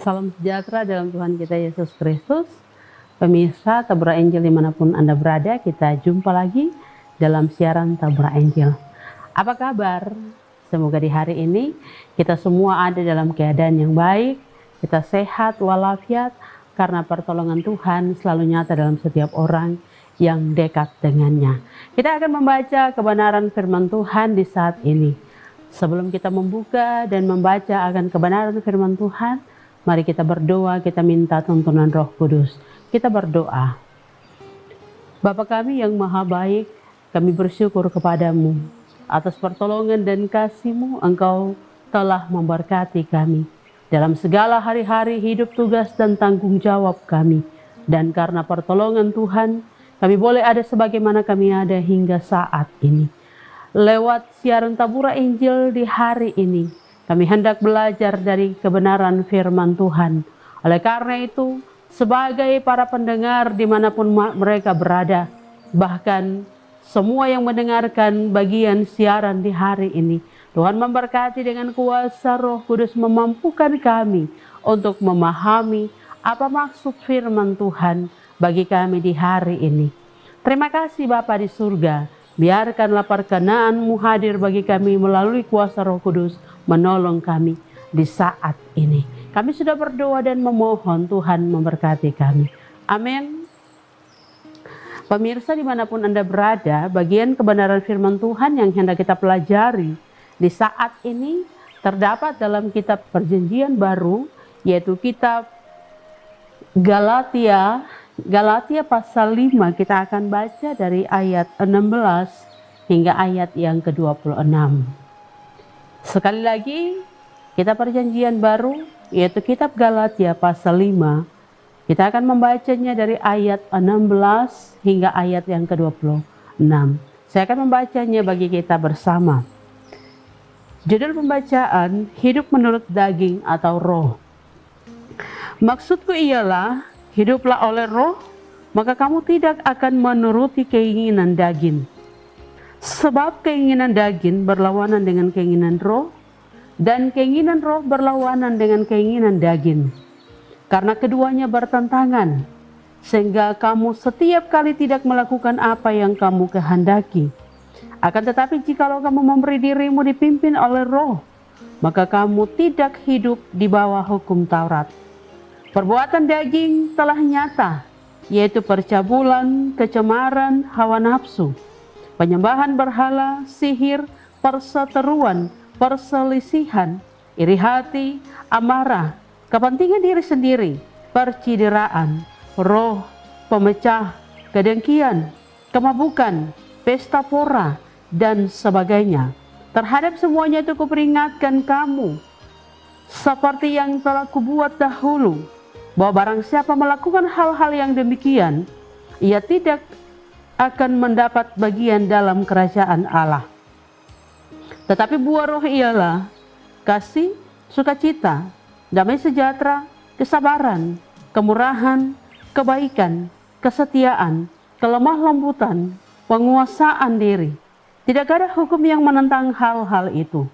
Salam sejahtera dalam Tuhan kita Yesus Kristus. Pemirsa Tabura Injil dimanapun Anda berada, kita jumpa lagi dalam siaran Tabura Injil. Apa kabar? Semoga di hari ini kita semua ada dalam keadaan yang baik, kita sehat walafiat, karena pertolongan Tuhan selalu nyata dalam setiap orang yang dekat dengannya. Kita akan membaca kebenaran firman Tuhan di saat ini. Sebelum kita membuka dan membaca akan kebenaran firman Tuhan, mari kita berdoa, kita minta tuntunan Roh Kudus. Kita berdoa. Bapa kami yang maha baik, kami bersyukur kepadamu atas pertolongan dan kasih-Mu. Engkau telah memberkati kami dalam segala hari-hari hidup, tugas dan tanggung jawab kami. Dan karena pertolongan Tuhan, kami boleh ada sebagaimana kami ada hingga saat ini. Lewat siaran Tabura Injil di hari ini, kami hendak belajar dari kebenaran firman Tuhan. Oleh karena itu, sebagai para pendengar dimanapun mereka berada, bahkan semua yang mendengarkan bagian siaran di hari ini, Tuhan memberkati dengan kuasa Roh Kudus, memampukan kami untuk memahami apa maksud firman Tuhan bagi kami di hari ini. Terima kasih Bapa di surga, biarkanlah perkenan-Mu hadir bagi kami melalui kuasa Roh Kudus, menolong kami di saat ini. Kami sudah berdoa dan memohon Tuhan memberkati kami. Amin. Pemirsa dimanapun Anda berada, bagian kebenaran firman Tuhan yang hendak kita pelajari di saat ini terdapat dalam kitab Perjanjian Baru, yaitu kitab Galatia pasal 5. Kita akan baca dari ayat 16 hingga ayat yang ke-26. Sekali lagi, kitab Perjanjian Baru yaitu kitab Galatia pasal 5. Kita akan membacanya dari ayat 16 hingga ayat yang ke-26. Saya akan membacanya bagi kita bersama. Judul pembacaan, hidup menurut daging atau roh. Maksudku ialah, hiduplah oleh roh, maka kamu tidak akan menuruti keinginan daging. Sebab keinginan daging berlawanan dengan keinginan roh, dan keinginan roh berlawanan dengan keinginan daging. Karena keduanya bertentangan, sehingga kamu setiap kali tidak melakukan apa yang kamu kehendaki. Akan tetapi jikalau kamu memberi dirimu dipimpin oleh roh, maka kamu tidak hidup di bawah hukum Taurat. Perbuatan daging telah nyata, yaitu percabulan, kecemaran, hawa nafsu, penyembahan berhala, sihir, perseteruan, perselisihan, iri hati, amarah, kepentingan diri sendiri, percideraan, roh, pemecah, kedengkian, kemabukan, pesta pora, dan sebagainya. Terhadap semuanya itu kuperingatkan kamu, seperti yang telah kubuat dahulu, bahwa barang siapa melakukan hal-hal yang demikian, ia tidak akan mendapat bagian dalam kerajaan Allah. Tetapi buah roh ialah kasih, sukacita, damai sejahtera, kesabaran, kemurahan, kebaikan, kesetiaan, kelemah lembutan, penguasaan diri. Tidak ada hukum yang menentang hal-hal itu.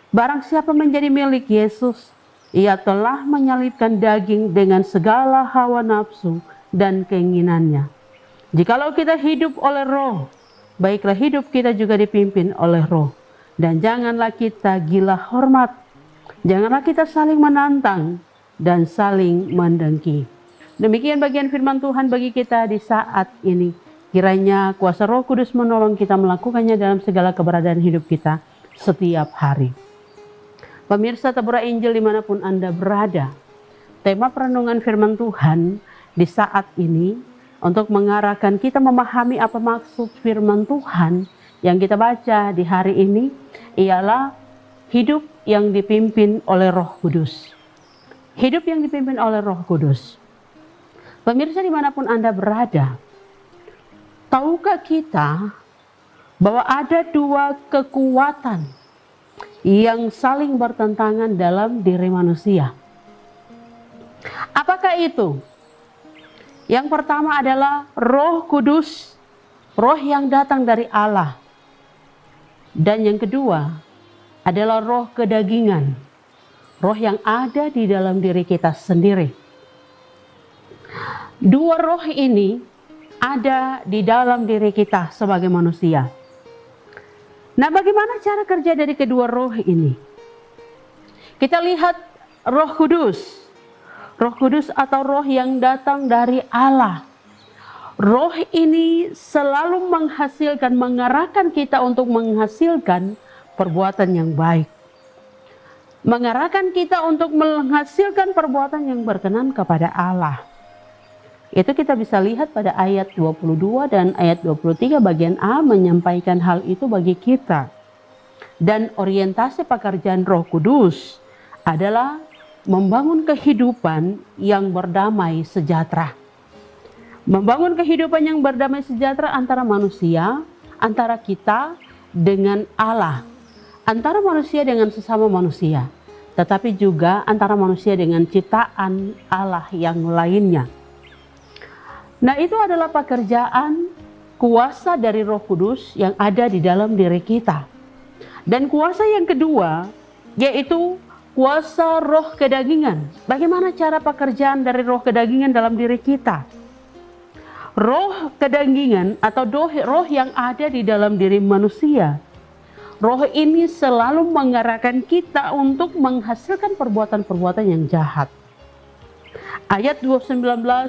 Barang siapa menjadi milik Yesus, ia telah menyalibkan daging dengan segala hawa nafsu dan keinginannya. Jikalau kita hidup oleh roh, baiklah hidup kita juga dipimpin oleh roh. Dan janganlah kita gila hormat, janganlah kita saling menantang dan saling mendengki. Demikian bagian firman Tuhan bagi kita di saat ini. Kiranya kuasa Roh Kudus menolong kita melakukannya dalam segala keberadaan hidup kita setiap hari. Pemirsa Tabura Injil dimanapun Anda berada, tema perenungan firman Tuhan di saat ini untuk mengarahkan kita memahami apa maksud firman Tuhan yang kita baca di hari ini ialah hidup yang dipimpin oleh Roh Kudus. Hidup yang dipimpin oleh Roh Kudus. Pemirsa dimanapun Anda berada, tahukah kita bahwa ada dua kekuatan yang saling bertentangan dalam diri manusia? Apakah itu? Yang pertama adalah Roh Kudus, roh yang datang dari Allah. Dan yang kedua adalah roh kedagingan, roh yang ada di dalam diri kita sendiri. Dua roh ini ada di dalam diri kita sebagai manusia. Nah, bagaimana cara kerja dari kedua roh ini? Kita lihat Roh Kudus. Roh Kudus atau roh yang datang dari Allah. Roh ini selalu mengarahkan kita untuk menghasilkan perbuatan yang baik. Mengarahkan kita untuk menghasilkan perbuatan yang berkenan kepada Allah. Itu kita bisa lihat pada ayat 22 dan ayat 23 bagian A menyampaikan hal itu bagi kita. Dan orientasi pekerjaan Roh Kudus adalah membangun kehidupan yang berdamai sejahtera. Membangun kehidupan yang berdamai sejahtera antara manusia, antara kita dengan Allah, antara manusia dengan sesama manusia, tetapi juga antara manusia dengan ciptaan Allah yang lainnya. Nah, itu adalah pekerjaan kuasa dari Roh Kudus yang ada di dalam diri kita. Dan kuasa yang kedua yaitu kuasa roh kedagingan. Bagaimana cara pekerjaan dari roh kedagingan dalam diri kita? Roh kedagingan atau roh yang ada di dalam diri manusia. Roh ini selalu mengarahkan kita untuk menghasilkan perbuatan-perbuatan yang jahat. Ayat 19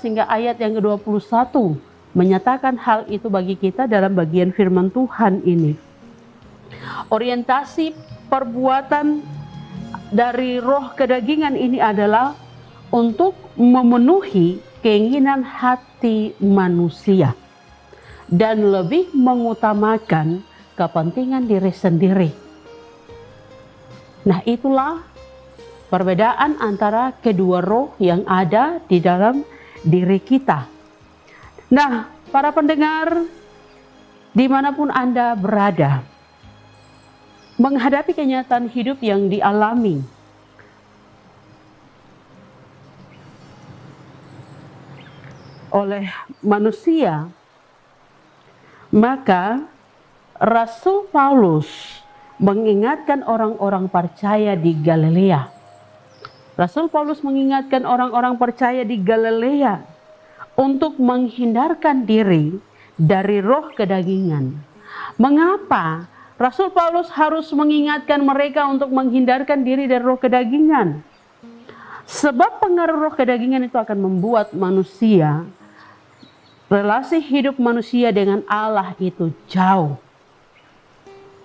hingga ayat yang ke-21 menyatakan hal itu bagi kita dalam bagian firman Tuhan ini. Orientasi perbuatan dari roh kedagingan ini adalah untuk memenuhi keinginan hati manusia dan lebih mengutamakan kepentingan diri sendiri. Nah, itulah perbedaan antara kedua roh yang ada di dalam diri kita. Nah, para pendengar, dimanapun Anda berada, menghadapi kenyataan hidup yang dialami oleh manusia, maka Rasul Paulus mengingatkan orang-orang percaya di Galilea. Rasul Paulus mengingatkan orang-orang percaya di Galilea untuk menghindarkan diri dari roh kedagingan. Mengapa Rasul Paulus harus mengingatkan mereka untuk menghindarkan diri dari roh kedagingan? Sebab pengaruh roh kedagingan itu akan membuat manusia, relasi hidup manusia dengan Allah itu jauh.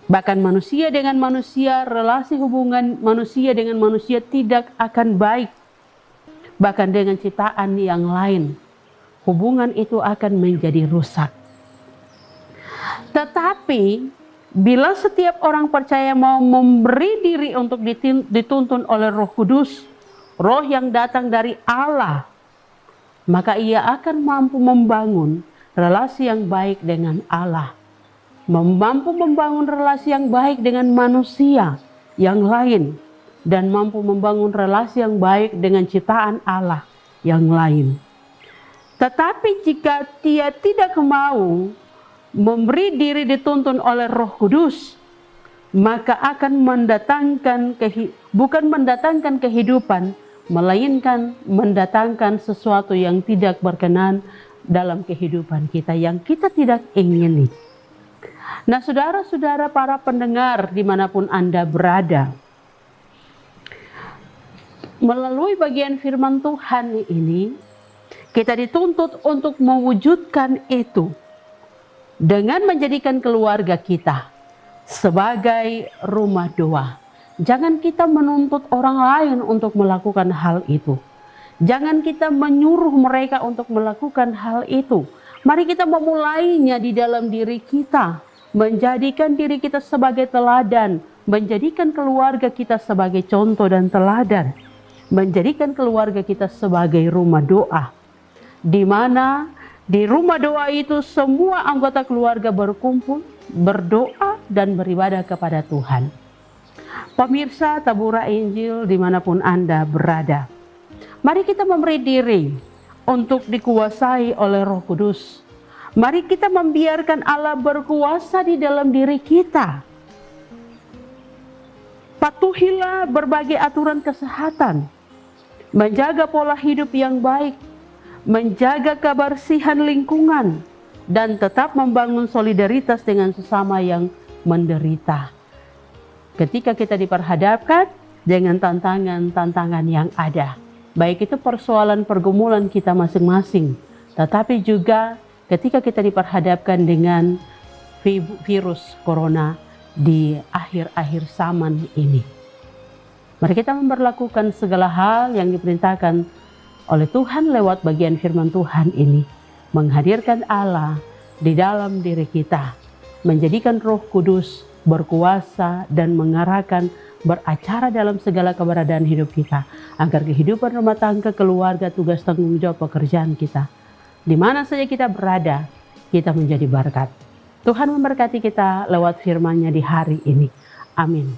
Bahkan manusia dengan manusia, relasi hubungan manusia dengan manusia tidak akan baik. Bahkan dengan ciptaan yang lain, hubungan itu akan menjadi rusak. Tetapi bila setiap orang percaya mau memberi diri untuk dituntun oleh Roh Kudus, roh yang datang dari Allah, maka ia akan mampu membangun relasi yang baik dengan Allah. Mampu membangun relasi yang baik dengan manusia yang lain, dan mampu membangun relasi yang baik dengan ciptaan Allah yang lain. Tetapi jika dia tidak mau memberi diri dituntun oleh Roh Kudus, maka akan bukan mendatangkan kehidupan, melainkan mendatangkan sesuatu yang tidak berkenan dalam kehidupan kita yang kita tidak ingini. Nah, saudara-saudara para pendengar dimanapun Anda berada, melalui bagian firman Tuhan ini, kita dituntut untuk mewujudkan itu dengan menjadikan keluarga kita sebagai rumah doa. Jangan kita menuntut orang lain untuk melakukan hal itu. Jangan kita menyuruh mereka untuk melakukan hal itu. Mari kita memulainya di dalam diri kita. Menjadikan diri kita sebagai teladan, menjadikan keluarga kita sebagai contoh dan teladan, menjadikan keluarga kita sebagai rumah doa, di mana di rumah doa itu semua anggota keluarga berkumpul, berdoa dan beribadah kepada Tuhan. Pemirsa Tabura Injil dimanapun Anda berada, mari kita memberi diri untuk dikuasai oleh Roh Kudus. Mari kita membiarkan Allah berkuasa di dalam diri kita. Patuhilah berbagai aturan kesehatan, menjaga pola hidup yang baik, menjaga kebersihan lingkungan, dan tetap membangun solidaritas dengan sesama yang menderita. Ketika kita diperhadapkan dengan tantangan-tantangan yang ada, baik itu persoalan pergumulan kita masing-masing, tetapi juga ketika kita diperhadapkan dengan virus corona di akhir-akhir zaman ini. Mari kita memperlakukan segala hal yang diperintahkan oleh Tuhan lewat bagian firman Tuhan ini, menghadirkan Allah di dalam diri kita, menjadikan Roh Kudus berkuasa dan mengarahkan beracara dalam segala keberadaan hidup kita, agar kehidupan rumah tangga, keluarga, tugas tanggung jawab pekerjaan kita, di mana saja kita berada, kita menjadi berkat. Tuhan memberkati kita lewat firman-Nya di hari ini. Amin.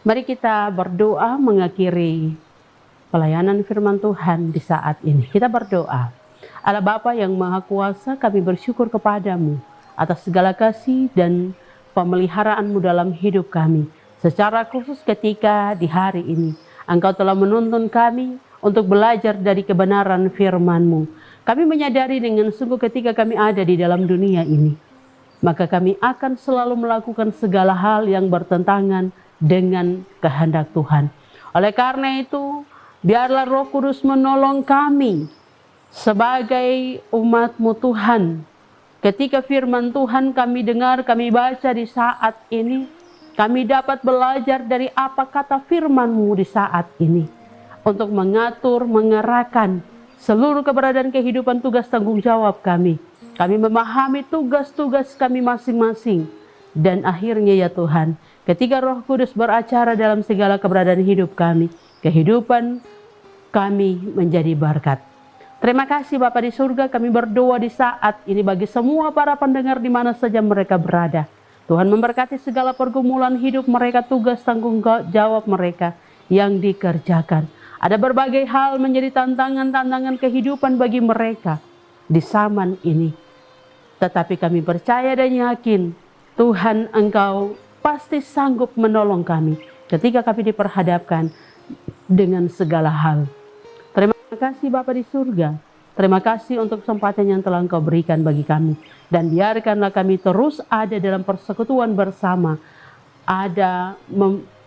Mari kita berdoa mengakhiri pelayanan firman Tuhan di saat ini. Kita berdoa. Allah Bapa yang Maha Kuasa, kami bersyukur kepadamu atas segala kasih dan pemeliharaan-Mu dalam hidup kami. Secara khusus ketika di hari ini, Engkau telah menuntun kami untuk belajar dari kebenaran firman-Mu. Kami menyadari dengan sungguh ketika kami ada di dalam dunia ini, maka kami akan selalu melakukan segala hal yang bertentangan dengan kehendak Tuhan. Oleh karena itu, biarlah Roh Kudus menolong kami sebagai umat-Mu Tuhan. Ketika firman Tuhan kami dengar, kami baca di saat ini, kami dapat belajar dari apa kata firman-Mu di saat ini, untuk mengatur, mengerahkan seluruh keberadaan kehidupan tugas tanggung jawab kami. Kami memahami tugas-tugas kami masing-masing. Dan akhirnya ya Tuhan, ketika Roh Kudus beracara dalam segala keberadaan hidup kami, kehidupan kami menjadi berkat. Terima kasih Bapa di surga, kami berdoa di saat ini bagi semua para pendengar di mana saja mereka berada. Tuhan memberkati segala pergumulan hidup mereka, tugas tanggung jawab mereka yang dikerjakan. Ada berbagai hal menjadi tantangan-tantangan kehidupan bagi mereka di zaman ini. Tetapi kami percaya dan yakin Tuhan Engkau pasti sanggup menolong kami ketika kami diperhadapkan dengan segala hal. Terima kasih Bapa di surga. Terima kasih untuk kesempatan yang telah Engkau berikan bagi kami. Dan biarkanlah kami terus ada dalam persekutuan bersama.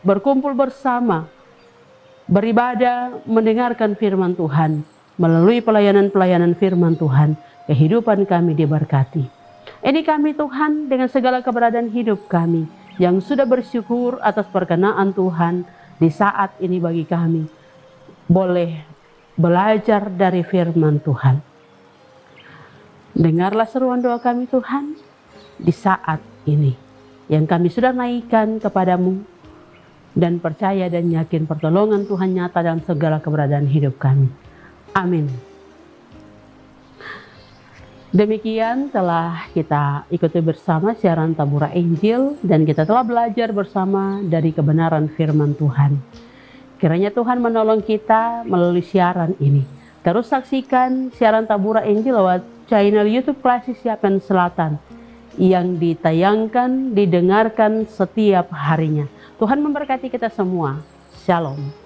Berkumpul bersama, beribadah, mendengarkan firman Tuhan. Melalui pelayanan-pelayanan firman Tuhan, kehidupan kami diberkati. Ini kami Tuhan dengan segala keberadaan hidup kami, yang sudah bersyukur atas perkenaan Tuhan di saat ini bagi kami, boleh belajar dari firman Tuhan. Dengarlah seruan doa kami Tuhan di saat ini, yang kami sudah naikkan kepadamu, dan percaya dan yakin pertolongan Tuhan nyata dalam segala keberadaan hidup kami. Amin. Demikian telah kita ikuti bersama siaran Tabura Injil, dan kita telah belajar bersama dari kebenaran firman Tuhan. Kiranya Tuhan menolong kita melalui siaran ini. Terus saksikan siaran Tabura Injil lewat channel YouTube Klasik Siapen Selatan yang ditayangkan, didengarkan setiap harinya. Tuhan memberkati kita semua. Shalom.